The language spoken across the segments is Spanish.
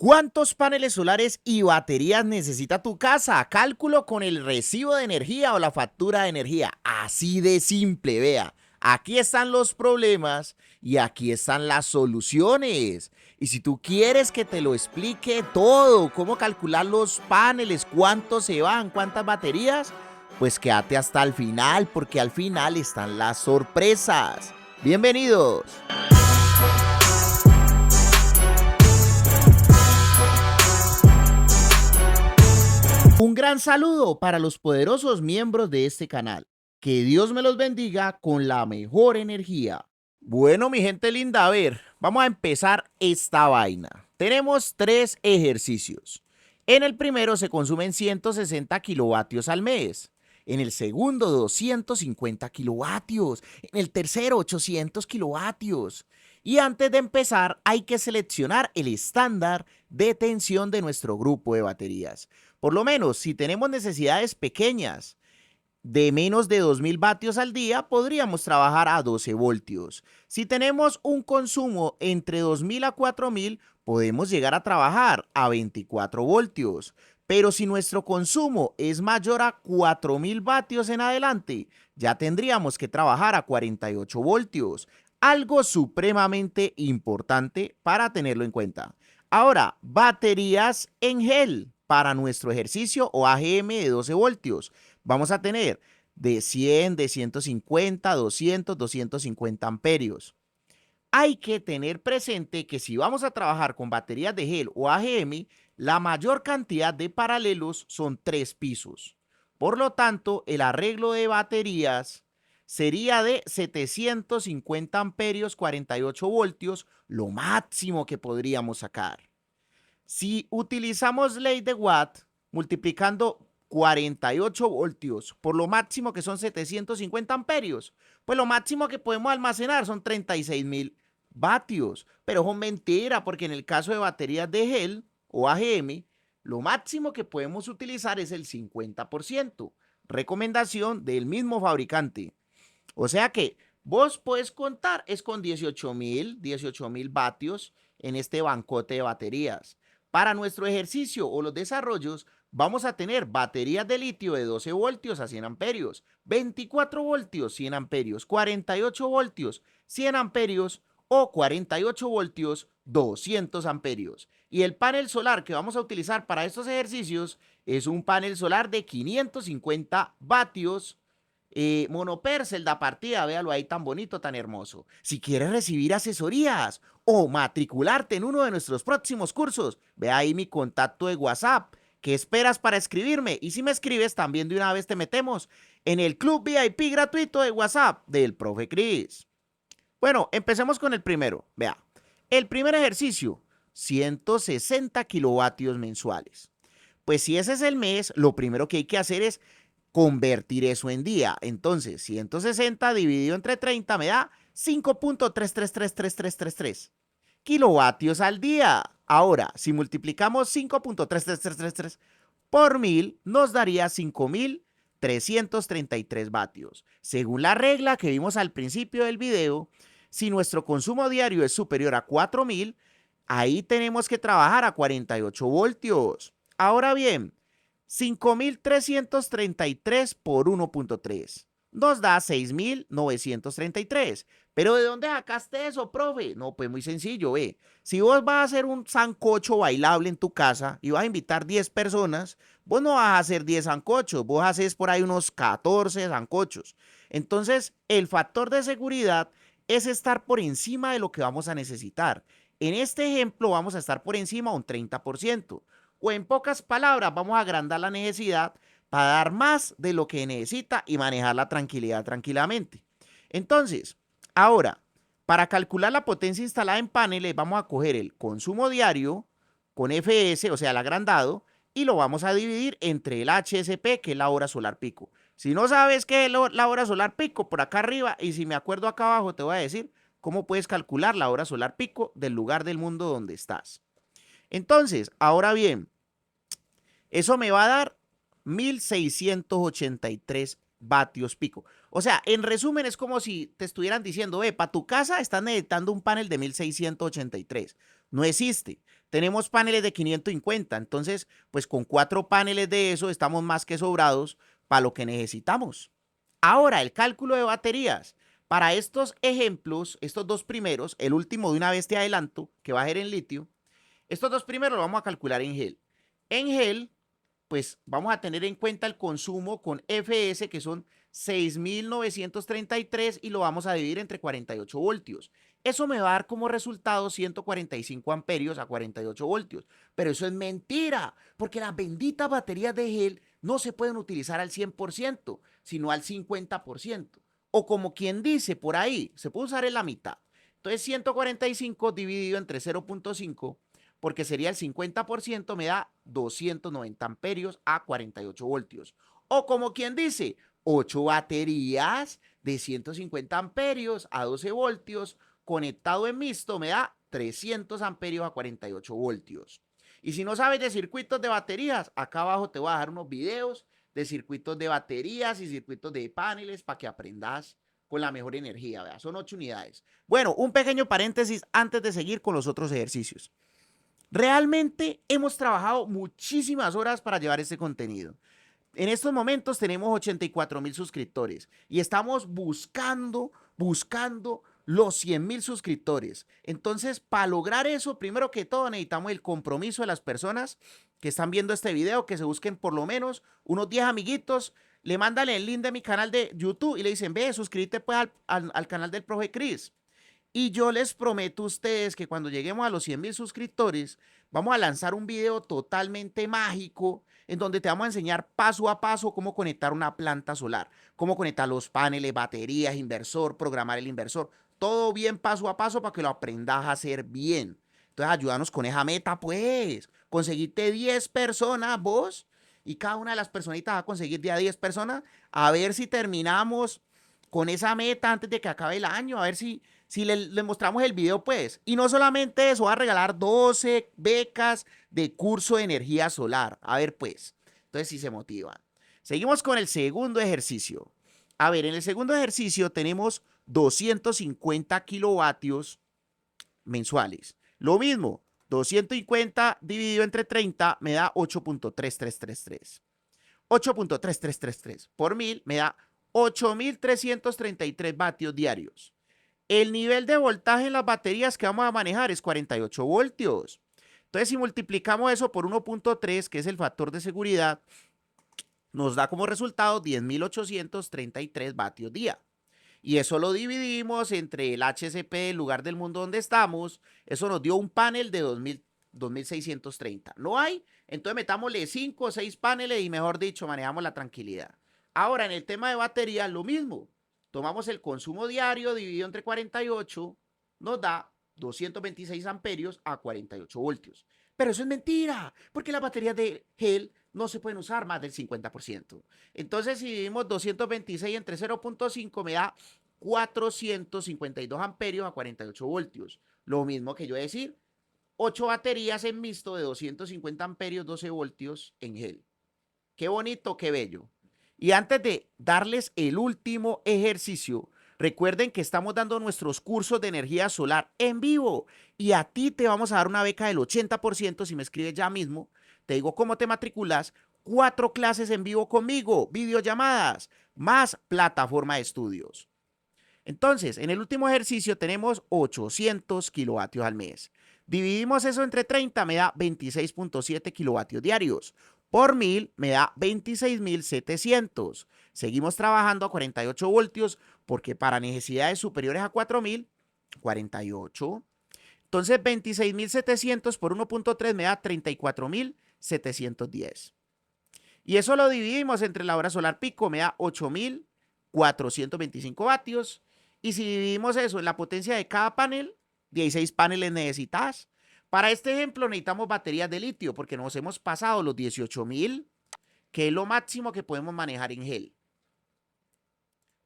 ¿Cuántos paneles solares y baterías necesita tu casa? Cálculo con el recibo de energía o la factura de energía. Así de simple, vea. Aquí están los problemas y aquí están las soluciones. Y si tú quieres que te lo explique todo, cómo calcular los paneles, cuántos se van, cuántas baterías, pues quédate hasta el final porque al final están las sorpresas. Bienvenidos. Un gran saludo para los poderosos miembros de este canal. Que Dios me los bendiga con la mejor energía. Bueno, mi gente linda, a ver, vamos a empezar esta vaina. Tenemos 3 ejercicios. En el primero se consumen 160 kilovatios al mes. En el segundo, 250 kilovatios. En el tercero, 800 kilovatios. Y antes de empezar, hay que seleccionar el estándar de tensión de nuestro grupo de baterías. Por lo menos, si tenemos necesidades pequeñas de menos de 2000 vatios al día, podríamos trabajar a 12 voltios. Si tenemos un consumo entre 2000 a 4000, podemos llegar a trabajar a 24 voltios. Pero si nuestro consumo es mayor a 4000 vatios en adelante, ya tendríamos que trabajar a 48 voltios. Algo supremamente importante para tenerlo en cuenta. Ahora, baterías en gel para nuestro ejercicio o AGM de 12 voltios. Vamos a tener de 100, de 150, 200, 250 amperios. Hay que tener presente que si vamos a trabajar con baterías de gel o AGM, la mayor cantidad de paralelos son 3 pisos. Por lo tanto, el arreglo de baterías sería de 750 amperios, 48 voltios, lo máximo que podríamos sacar. Si utilizamos ley de Watt, multiplicando 48 voltios por lo máximo que son 750 amperios, pues lo máximo que podemos almacenar son 36.000 vatios. Pero es mentira, porque en el caso de baterías de gel o AGM, lo máximo que podemos utilizar es el 50%. Recomendación del mismo fabricante. O sea que vos puedes contar es con 18.000 vatios en este bancote de baterías. Para nuestro ejercicio o los desarrollos, vamos a tener baterías de litio de 12 voltios a 100 amperios, 24 voltios 100 amperios, 48 voltios 100 amperios o 48 voltios 200 amperios. Y el panel solar que vamos a utilizar para estos ejercicios es un panel solar de 550 vatios. Monopercel da partida, véalo ahí tan bonito, tan hermoso. Si quieres recibir asesorías o matricularte en uno de nuestros próximos cursos, ve ahí mi contacto de WhatsApp. ¿Qué esperas para escribirme? Y si me escribes, también de una vez te metemos en el club VIP gratuito de WhatsApp del profe Cris. Bueno, empecemos con el primero. Vea, el primer ejercicio, 160 kilovatios mensuales. Pues si ese es el mes, lo primero que hay que hacer es convertir eso en día. Entonces, 160 dividido entre 30 me da 5.333333 kilovatios al día. Ahora, si multiplicamos 5.33333 por 1000, nos daría 5.333 vatios. Según la regla que vimos al principio del video, si nuestro consumo diario es superior a 4000, ahí tenemos que trabajar a 48 voltios. Ahora bien, 5.333 por 1.3 nos da 6.933. Pero ¿de dónde sacaste eso, profe? No, pues muy sencillo, ve. Si vos vas a hacer un sancocho bailable en tu casa y vas a invitar 10 personas, vos no vas a hacer 10 sancochos, vos haces por ahí unos 14 sancochos. Entonces, el factor de seguridad es estar por encima de lo que vamos a necesitar. En este ejemplo vamos a estar por encima un 30%. O en pocas palabras, vamos a agrandar la necesidad para dar más de lo que necesita y manejar la tranquilidad tranquilamente. Entonces, ahora, para calcular la potencia instalada en paneles, vamos a coger el consumo diario con FS, o sea, el agrandado, y lo vamos a dividir entre el HSP, que es la hora solar pico. Si no sabes qué es la hora solar pico, por acá arriba, y si me acuerdo acá abajo, te voy a decir cómo puedes calcular la hora solar pico del lugar del mundo donde estás. Entonces, ahora bien, eso me va a dar 1683 vatios pico. O sea, en resumen es como si te estuvieran diciendo, para tu casa están necesitando un panel de 1683. No existe. Tenemos paneles de 550. Entonces, pues con 4 paneles de eso estamos más que sobrados para lo que necesitamos. Ahora, el cálculo de baterías. Para estos ejemplos, estos dos primeros, el último de una vez te adelanto, que va a ser en litio, estos dos primeros los vamos a calcular en gel. En gel, pues vamos a tener en cuenta el consumo con FS, que son 6.933, y lo vamos a dividir entre 48 voltios. Eso me va a dar como resultado 145 amperios a 48 voltios. Pero eso es mentira, porque las benditas baterías de gel no se pueden utilizar al 100%, sino al 50%. O como quien dice por ahí, se puede usar en la mitad. Entonces 145 dividido entre 0.5, porque sería el 50%, me da 290 amperios a 48 voltios. O como quien dice, 8 baterías de 150 amperios a 12 voltios conectado en mixto me da 300 amperios a 48 voltios. Y si no sabes de circuitos de baterías, acá abajo te voy a dejar unos videos de circuitos de baterías y circuitos de paneles para que aprendas con la mejor energía, ¿verdad? Son 8 unidades. Bueno, un pequeño paréntesis antes de seguir con los otros ejercicios. Realmente hemos trabajado muchísimas horas para llevar este contenido. En estos momentos tenemos 84,000 suscriptores y estamos buscando los 100,000 suscriptores. Entonces, para lograr eso, primero que todo, necesitamos el compromiso de las personas que están viendo este video, que se busquen por lo menos unos 10 amiguitos, le mandan el link de mi canal de YouTube y le dicen, ve, suscríbete pues al canal del profe Cris. Y yo les prometo a ustedes que cuando lleguemos a los 100,000 suscriptores, vamos a lanzar un video totalmente mágico en donde te vamos a enseñar paso a paso cómo conectar una planta solar, cómo conectar los paneles, baterías, inversor, programar el inversor. Todo bien paso a paso para que lo aprendas a hacer bien. Entonces, ayúdanos con esa meta, pues. Conseguirte 10 personas vos y cada una de las personitas va a conseguir de a 10 personas. A ver si terminamos con esa meta antes de que acabe el año. A ver si le mostramos el video, pues. Y no solamente eso, va a regalar 12 becas de curso de energía solar. A ver, pues. Entonces, si se motivan. Seguimos con el segundo ejercicio. A ver, en el segundo ejercicio tenemos 250 kilovatios mensuales. Lo mismo, 250 dividido entre 30 me da 8.3333. 8.3333 por 1000 me da 8.333 vatios diarios. El nivel de voltaje en las baterías que vamos a manejar es 48 voltios. Entonces, si multiplicamos eso por 1.3, que es el factor de seguridad, nos da como resultado 10.833 vatios día. Y eso lo dividimos entre el HCP, el lugar del mundo donde estamos. Eso nos dio un panel de 2.630. ¿No hay? Entonces metámosle 5 o 6 paneles y, mejor dicho, manejamos la tranquilidad. Ahora, en el tema de batería, lo mismo. Tomamos el consumo diario dividido entre 48, nos da 226 amperios a 48 voltios. Pero eso es mentira, porque las baterías de gel no se pueden usar más del 50%. Entonces, si dividimos 226 entre 0.5, me da 452 amperios a 48 voltios. Lo mismo que yo decir, 8 baterías en mixto de 250 amperios, 12 voltios en gel. Qué bonito, qué bello. Y antes de darles el último ejercicio, recuerden que estamos dando nuestros cursos de energía solar en vivo y a ti te vamos a dar una beca del 80% si me escribes ya mismo. Te digo cómo te matriculas, 4 clases en vivo conmigo, videollamadas, más plataforma de estudios. Entonces, en el último ejercicio tenemos 800 kilovatios al mes. Dividimos eso entre 30, me da 26.7 kilovatios diarios. Por 1000 me da 26.700. Seguimos trabajando a 48 voltios porque para necesidades superiores a 4000, 48. Entonces 26.700 por 1.3 me da 34.710. Y eso lo dividimos entre la hora solar pico, me da 8.425 vatios. Y si dividimos eso en la potencia de cada panel, 16 paneles necesitas. Para este ejemplo necesitamos baterías de litio porque nos hemos pasado los 18.000, que es lo máximo que podemos manejar en gel.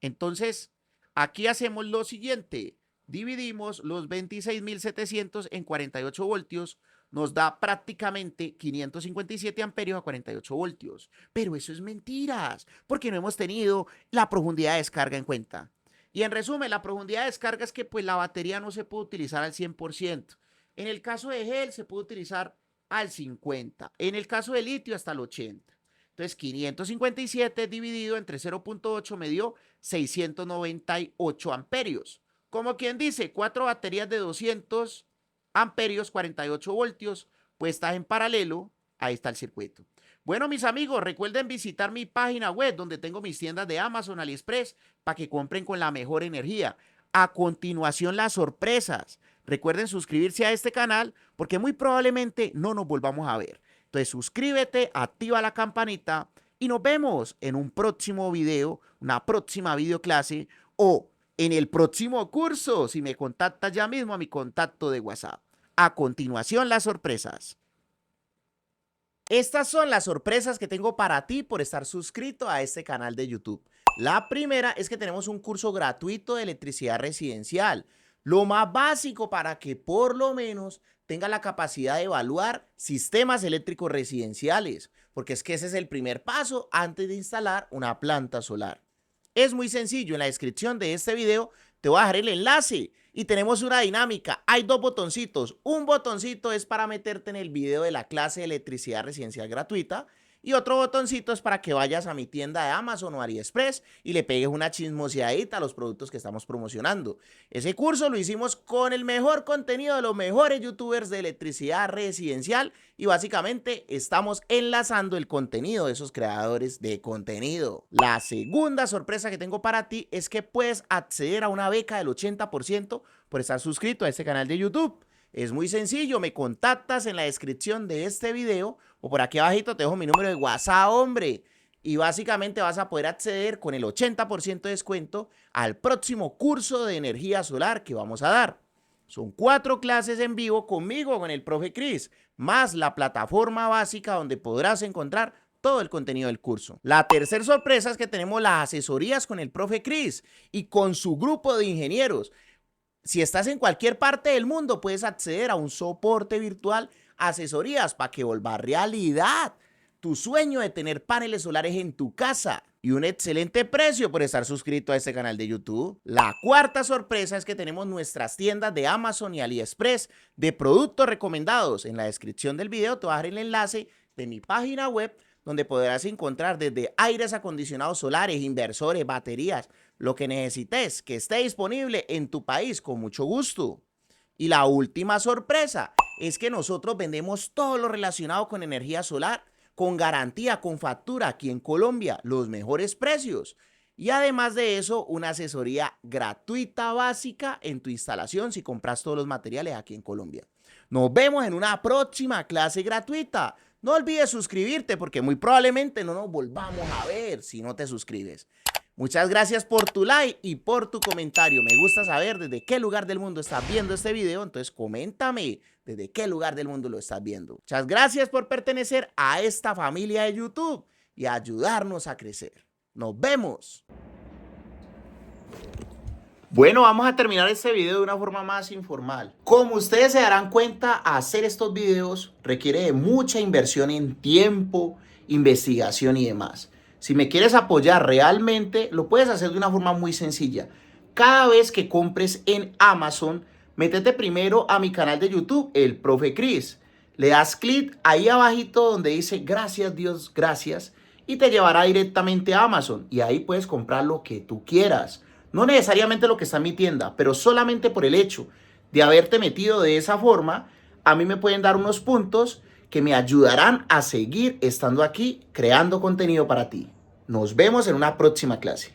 Entonces, aquí hacemos lo siguiente. Dividimos los 26.700 en 48 voltios nos da prácticamente 557 amperios a 48 voltios. Pero eso es mentiras, porque no hemos tenido la profundidad de descarga en cuenta. Y en resumen, la profundidad de descarga es que pues la batería no se puede utilizar al 100%. En el caso de gel se puede utilizar al 50%. En el caso de litio hasta el 80%. Entonces 557 dividido entre 0.8 me dio 698 amperios. Como quien dice, 4 baterías de 200 amperios, 48 voltios, puestas en paralelo. Ahí está el circuito. Bueno, mis amigos, recuerden visitar mi página web donde tengo mis tiendas de Amazon, AliExpress, para que compren con la mejor energía. A continuación, las sorpresas. Recuerden suscribirse a este canal porque muy probablemente no nos volvamos a ver. Entonces, suscríbete, activa la campanita y nos vemos en un próximo video, una próxima videoclase o en el próximo curso si me contactas ya mismo a mi contacto de WhatsApp. A continuación, las sorpresas. Estas son las sorpresas que tengo para ti por estar suscrito a este canal de YouTube. La primera es que tenemos un curso gratuito de electricidad residencial, lo más básico para que por lo menos tenga la capacidad de evaluar sistemas eléctricos residenciales, porque es que ese es el primer paso antes de instalar una planta solar. Es muy sencillo, en la descripción de este video te voy a dejar el enlace y tenemos una dinámica. Hay dos botoncitos. Un botoncito es para meterte en el video de la clase de electricidad residencial gratuita y otro botoncito es para que vayas a mi tienda de Amazon o AliExpress y le pegues una chismoseadita a los productos que estamos promocionando. Ese curso lo hicimos con el mejor contenido de los mejores youtubers de electricidad residencial y básicamente estamos enlazando el contenido de esos creadores de contenido. La segunda sorpresa que tengo para ti es que puedes acceder a una beca del 80% por estar suscrito a este canal de YouTube. Es muy sencillo, me contactas en la descripción de este video o por aquí abajito te dejo mi número de WhatsApp, hombre. Y básicamente vas a poder acceder con el 80% de descuento al próximo curso de energía solar que vamos a dar. Son 4 clases en vivo conmigo, con el profe Cris, más la plataforma básica donde podrás encontrar todo el contenido del curso. La tercera sorpresa es que tenemos las asesorías con el profe Cris y con su grupo de ingenieros. Si estás en cualquier parte del mundo, puedes acceder a un soporte virtual, asesorías para que vuelva realidad tu sueño de tener paneles solares en tu casa y un excelente precio por estar suscrito a este canal de YouTube. La cuarta sorpresa es que tenemos nuestras tiendas de Amazon y AliExpress de productos recomendados. En la descripción del video te voy a dejar el enlace de mi página web donde podrás encontrar desde aires acondicionados solares, inversores, baterías, lo que necesites que esté disponible en tu país con mucho gusto. Y la última sorpresa es que nosotros vendemos todo lo relacionado con energía solar, con garantía, con factura aquí en Colombia, los mejores precios. Y además de eso, una asesoría gratuita básica en tu instalación si compras todos los materiales aquí en Colombia. Nos vemos en una próxima clase gratuita. No olvides suscribirte porque muy probablemente no nos volvamos a ver si no te suscribes. Muchas gracias por tu like y por tu comentario. Me gusta saber desde qué lugar del mundo estás viendo este video, entonces coméntame desde qué lugar del mundo lo estás viendo. Muchas gracias por pertenecer a esta familia de YouTube y ayudarnos a crecer. Nos vemos. Bueno, vamos a terminar este video de una forma más informal. Como ustedes se darán cuenta, hacer estos videos requiere de mucha inversión en tiempo, investigación y demás. Si me quieres apoyar realmente, lo puedes hacer de una forma muy sencilla. Cada vez que compres en Amazon, métete primero a mi canal de YouTube, el Profe Cris. Le das clic ahí abajito donde dice gracias Dios, gracias, y te llevará directamente a Amazon. Y ahí puedes comprar lo que tú quieras. No necesariamente lo que está en mi tienda, pero solamente por el hecho de haberte metido de esa forma, a mí me pueden dar unos puntos que me ayudarán a seguir estando aquí creando contenido para ti. Nos vemos en una próxima clase.